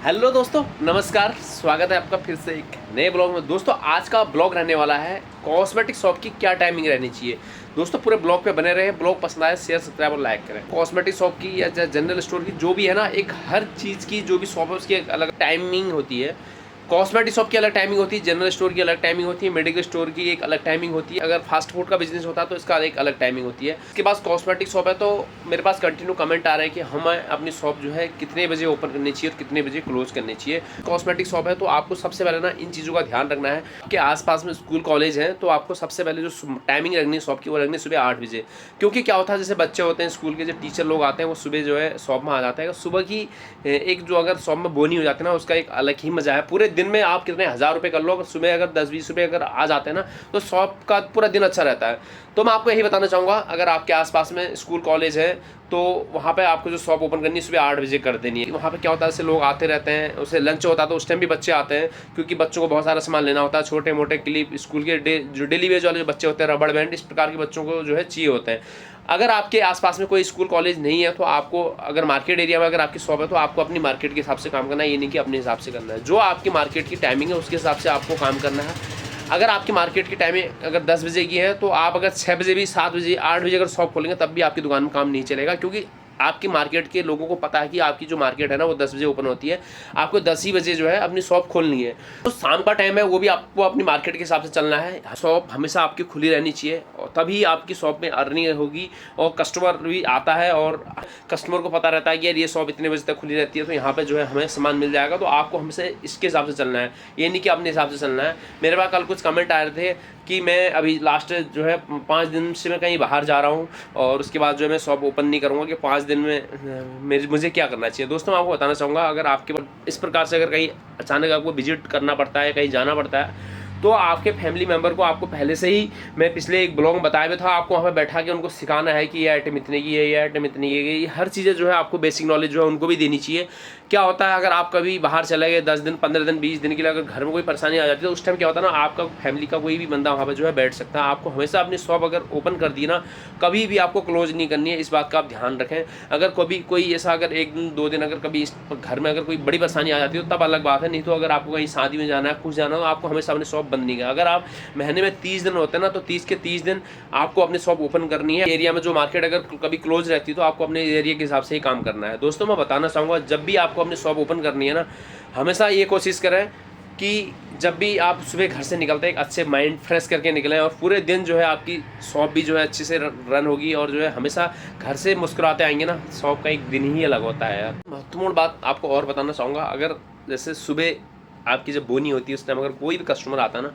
Hello दोस्तों, नमस्कार। स्वागत है आपका फिर से एक नए ब्लॉग में। दोस्तों आज का ब्लॉग रहने वाला है कॉस्मेटिक शॉप की क्या टाइमिंग रहनी चाहिए। दोस्तों पूरे ब्लॉग पे बने रहे। ब्लॉग पसंद आए शेयर सब्सक्राइब और लाइक करें। कॉस्मेटिक शॉप की या जनरल स्टोर की जो भी है ना, एक हर चीज़ की जो भी शॉप है उसकी एक अलग टाइमिंग होती है। कॉस्मेटिक शॉप की अलग टाइमिंग होती है, जनरल स्टोर की अलग टाइमिंग होती है, मेडिकल स्टोर की एक अलग टाइमिंग होती है। अगर फास्ट फूड का बिजनेस होता है तो इसका एक अलग टाइमिंग होती है। इसके पास कॉस्मेटिक शॉप है तो मेरे पास कंटिन्यू कमेंट आ रहे हैं कि हमें अपनी शॉप जो है कितने बजे ओपन करनी चाहिए और कितने बजे क्लोज करनी चाहिए। कॉस्मेटिक शॉप है तो आपको सबसे पहले ना इन चीज़ों का ध्यान रखना है कि आसपास में स्कूल कॉलेज हैं तो आपको सबसे पहले जो टाइमिंग रखनी है शॉप की वो रखनी है सुबह 8 बजे। क्योंकि क्या होता है, जैसे बच्चे होते हैं स्कूल के, जो टीचर लोग आते हैं वो सुबह जो है शॉप में आ जाते हैं। सुबह की एक जो अगर शॉप में बोनी हो जाती है ना, उसका एक अलग ही मजा है। पूरे दिन में आप कितने 1000 रुपये कर लो, अगर सुबह अगर 10-20 रुपये अगर आ जाते हैं ना तो शॉप का पूरा दिन अच्छा रहता है। तो मैं आपको यही बताना चाहूँगा, अगर आपके आसपास में स्कूल कॉलेज है तो वहाँ पे आपको जो शॉप ओपन करनी है सुबह 8 बजे कर देनी है। वहाँ पे क्या होता है, ऐसे लोग आते रहते हैं, उसे लंच होता है तो उस टाइम भी बच्चे आते हैं, क्योंकि बच्चों को बहुत सारा सामान लेना होता है। छोटे मोटे क्लिप, स्कूल के जो डेली वेज वाले जो बच्चे होते हैं, रबड़ बैंड, इस प्रकार के बच्चों को जो है चाहिए होते हैं। अगर आपके आसपास में कोई स्कूल कॉलेज नहीं है तो आपको, अगर मार्केट एरिया में अगर आपकी शॉप है तो आपको अपनी मार्केट के हिसाब से काम करना है, ये नहीं कि अपने हिसाब से करना है। जो आपकी मार्केट की टाइमिंग है उसके हिसाब से आपको काम करना है। अगर आपकी मार्केट की टाइमिंग अगर 10 बजे की है तो आप अगर 6 बजे भी, 7 बजे, 8 बजे अगर शॉप खोलेंगे तब भी आपकी दुकान में काम नहीं चलेगा, क्योंकि आपकी मार्केट के लोगों को पता है कि आपकी जो मार्केट है ना वो 10 बजे ओपन होती है। आपको 10 ही बजे जो है अपनी शॉप खोलनी है। तो शाम का टाइम है वो भी आपको अपनी मार्केट के हिसाब से चलना है। शॉप हमेशा आपकी खुली रहनी चाहिए और तभी आपकी शॉप में अर्निंग होगी और कस्टमर भी आता है और कस्टमर को पता रहता है कि यार ये शॉप इतने बजे तक खुली रहती है तो यहाँ पर जो है हमें सामान मिल जाएगा। तो आपको हमसे इसके हिसाब से चलना है, ये नहीं कि अपने हिसाब से चलना है। मेरे पास कल कुछ कमेंट आए थे कि मैं अभी लास्ट जो है 5 दिन से मैं कहीं बाहर जा रहा हूँ और उसके बाद जो है मैं शॉप ओपन नहीं करूँगा, कि 5 दिन में मुझे क्या करना चाहिए। दोस्तों मैं आपको बताना चाहूँगा, अगर आपके इस प्रकार से अगर कहीं अचानक आपको विजिट करना पड़ता है, कहीं जाना पड़ता है, तो आपके फैमिली मेम्बर को आपको पहले से ही, मैं पिछले एक ब्लॉग में बताया भी था, आपको वहाँ पर बैठा के उनको सिखाना है कि ये आइटम इतने की है, ये आइटम इतने की है। ये हर चीज़ें जो है आपको बेसिक नॉलेज जो है उनको भी देनी चाहिए। क्या होता है, अगर आप कभी बाहर चले गए 10 दिन, 15 दिन, 20 दिन के लिए, अगर घर में कोई परेशानी आ जाती है तो उस टाइम क्या होता है ना, आपका फैमिली का कोई भी बंदा वहाँ पर जो है बैठ सकता है। आपको हमेशा अपनी शॉप अगर ओपन कर दी ना, कभी भी आपको क्लोज नहीं करनी है, इस बात का आप ध्यान रखें। अगर कभी कोई ऐसा, अगर 1 दिन 2 दिन अगर कभी घर में अगर कोई बड़ी परेशानी आ जाती है तो तब अलग बात है, नहीं तो अगर आपको कहीं शादी में जाना है, कुछ जाना हो, आपको हमेशा अपनी शॉप बंद नहीं करना। अगर आप महीने में 30 दिन होते हैं ना तो 30 के 30 दिन आपको अपनी शॉप ओपन करनी है। एरिया में जो मार्केट अगर कभी क्लोज रहती है तो आपको अपने एरिया के हिसाब से ही काम करना है। दोस्तों मैं बताना चाहूँगा, जब भी आपको अपनी शॉप ओपन करनी है ना, हमेशा ये कोशिश करें कि जब भी आप सुबह घर से निकलते हैं एक अच्छे माइंड फ्रेश करके निकलें और पूरे दिन जो है आपकी शॉप भी जो है अच्छे से रन होगी और जो है हमेशा घर से मुस्कुराते आएंगे ना, शॉप का एक दिन ही अलग होता है यार। महत्वपूर्ण बात आपको और बताना चाहूँगा, अगर जैसे सुबह आपकी जब बोनी होती है उस टाइम अगर कोई भी कस्टमर आता है ना,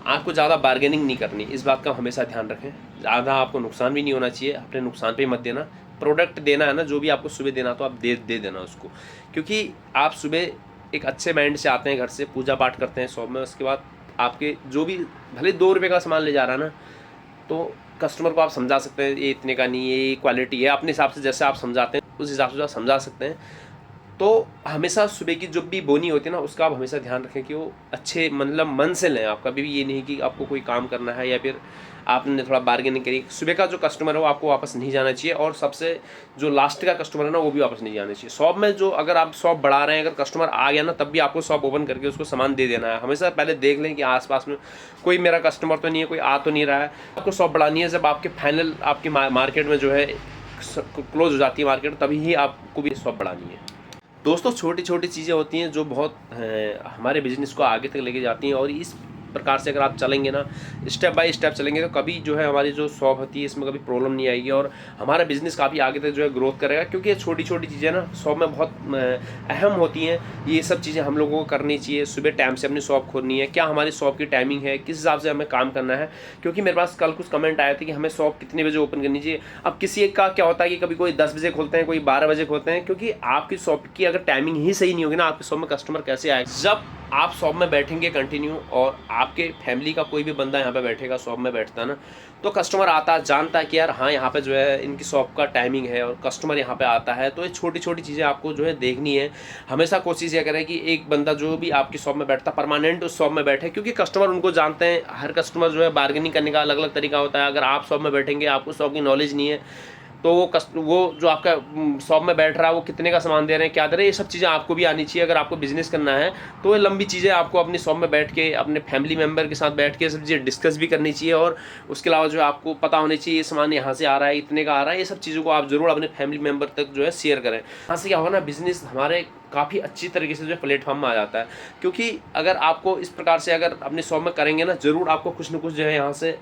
आपको ज़्यादा बार्गेनिंग नहीं करनी, इस बात का हमेशा ध्यान रखें। ज़्यादा आपको नुकसान भी नहीं होना चाहिए, अपने नुकसान पे मत देना। प्रोडक्ट देना है ना, जो भी आपको सुबह देना तो आप दे देना उसको, क्योंकि आप सुबह एक अच्छे माइंड से आते हैं, घर से पूजा पाठ करते हैं शॉप में, उसके बाद आपके जो भी भले 2 रुपये का सामान ले जा रहा है ना, तो कस्टमर को आप समझा सकते हैं ये इतने का नहीं है, ये क्वालिटी है, अपने हिसाब से जैसे आप समझाते हैं उस हिसाब से आप समझा सकते हैं। तो हमेशा सुबह की जो भी बोनी होती है ना, उसका आप हमेशा ध्यान रखें कि वो अच्छे मतलब मन से लें। आप कभी भी ये नहीं कि आपको कोई काम करना है या फिर आपने थोड़ा बार्गेनिंग करी। सुबह का जो कस्टमर है वो आपको वापस नहीं जाना चाहिए और सबसे जो लास्ट का कस्टमर है ना वो भी वापस नहीं जाना चाहिए। शॉप में जो, अगर आप शॉप बढ़ा रहे हैं, अगर कस्टमर आ गया ना तब भी आपको शॉप ओपन करके उसको सामान दे देना है। हमेशा पहले देख लें कि आसपास में कोई मेरा कस्टमर तो नहीं है, कोई आ तो नहीं रहा है। आपको शॉप बढ़ानी है जब आपके फाइनल आपकी मार्केट में जो है क्लोज हो जाती है मार्केट, तभी ही आपको भी शॉप बढ़ानी है। दोस्तों छोटी छोटी चीज़ें होती हैं जो बहुत हमारे बिजनेस को आगे तक लेके जाती हैं और इस प्रकार से अगर आप चलेंगे ना, स्टेप बाय स्टेप चलेंगे, तो कभी जो है हमारी जो शॉप होती है इसमें कभी प्रॉब्लम नहीं आएगी और हमारा बिजनेस काफ़ी आगे तक जो है ग्रोथ करेगा। क्योंकि ये छोटी छोटी चीज़ें ना शॉप में बहुत अहम होती हैं। ये सब चीज़ें हम लोगों को करनी चाहिए। सुबह टाइम से अपनी शॉप खोलनी है, क्या हमारी शॉप की टाइमिंग है, किस हिसाब से हमें काम करना है। क्योंकि मेरे पास कल कुछ कमेंट आए थे कि हमें शॉप कितने बजे ओपन करनी चाहिए। अब किसी एक का क्या होता है कि कभी कोई 10 बजे खोलते हैं, कोई 12 बजे खोलते हैं, क्योंकि आपकी शॉप की अगर टाइमिंग ही सही नहीं होगी ना, आपकी शॉप में कस्टमर कैसे आएगा। जब आप शॉप में बैठेंगे कंटिन्यू और आपके फैमिली का कोई भी बंदा यहाँ पे बैठेगा, शॉप में बैठता है ना, तो कस्टमर आता जानता है कि यार हाँ यहाँ पे जो है इनकी शॉप का टाइमिंग है और कस्टमर यहाँ पे आता है। तो ये छोटी छोटी चीज़ें आपको जो है देखनी है। हमेशा कोशिश ये करें कि एक बंदा जो भी आपकी शॉप में बैठता परमानेंट उस शॉप में बैठे, क्योंकि कस्टमर उनको जानते हैं। हर कस्टमर जो है बार्गेनिंग करने का अलग अलग तरीका होता है। अगर आप शॉप में बैठेंगे, आपको शॉप की नॉलेज नहीं है, तो वो जो आपका शॉप में बैठ रहा है वो कितने का सामान दे रहे हैं, क्या दे रहे हैं, ये सब चीज़ें आपको भी आनी चाहिए। अगर आपको बिजनेस करना है तो ये लंबी चीज़ें आपको अपनी शॉप में बैठ के अपने फैमिली मेम्बर के साथ बैठ के सब चीज़ें डिस्कस भी करनी चाहिए। और उसके अलावा जो है आपको पता होनी चाहिए ये सामान यहाँ से आ रहा है, इतने का आ रहा है, ये सब चीज़ों को आप ज़रूर अपने फैमिली मेम्बर तक जो है शेयर करें। यहाँ से क्या होगा ना, बिजनेस हमारे काफ़ी अच्छी तरीके से जो है प्लेटफॉर्म में आ जाता है। क्योंकि अगर आपको इस प्रकार से अगर अपने शॉप में करेंगे ना, ज़रूर आपको कुछ ना कुछ जो है यहाँ से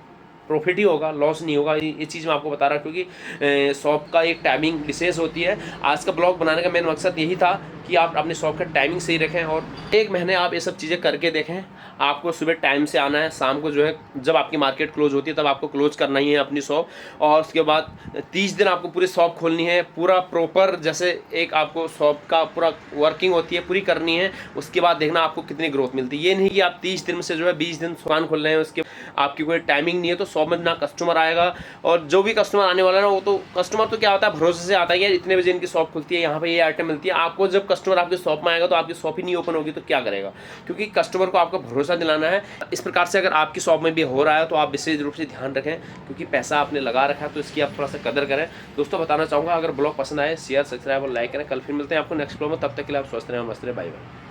प्रॉफिट ही होगा, लॉस नहीं होगा। ये चीज़ मैं आपको बता रहा हूँ, क्योंकि शॉप का एक टाइमिंग विशेष होती है। आज का ब्लॉग बनाने का मेन मकसद यही था कि आप अपने शॉप का टाइमिंग सही रखें और 1 महीने आप ये सब चीज़ें करके देखें। आपको सुबह टाइम से आना है, शाम को जो है जब आपकी मार्केट क्लोज होती है तब आपको क्लोज करना ही है अपनी शॉप। और उसके बाद 30 दिन आपको पूरी शॉप खोलनी है, पूरा प्रॉपर जैसे एक आपको शॉप का पूरा वर्किंग होती है पूरी करनी है। उसके बाद देखना आपको कितनी ग्रोथ मिलती है। ये नहीं कि आप 30 दिन में से जो है 20 दिन दुकान खोल रहे हैं, उसके आपकी कोई टाइमिंग नहीं है तो शॉप में ना कस्टमर आएगा। और जो भी कस्टमर आने वाला है ना, वो तो कस्टमर तो क्या होता है, भरोसे से आता है कि यार इतने बजे इनकी शॉप खुलती है, यहाँ पे ये आइटम मिलती है। आपको जब कस्टमर आपकी शॉप में आएगा तो आपकी शॉप ही नहीं ओपन होगी तो क्या करेगा, क्योंकि कस्टमर को आपको भरोसा दिलाना है। इस प्रकार से अगर आपकी शॉप में भी हो रहा है तो आप विशेष रूप से ध्यान रखें, क्योंकि पैसा आपने लगा रखा है तो इसकी आप थोड़ा सा कदर करें। दोस्तों बताना चाहूँगा, अगर ब्लॉग पसंद आए शेयर सब्सक्राइब और लाइक करें। कल फिर मिलते हैं आपको नेक्स्ट ब्लॉग में, तब तक के लिए आप स्वस्थ रहें, मस्त रहें, बाय बाय।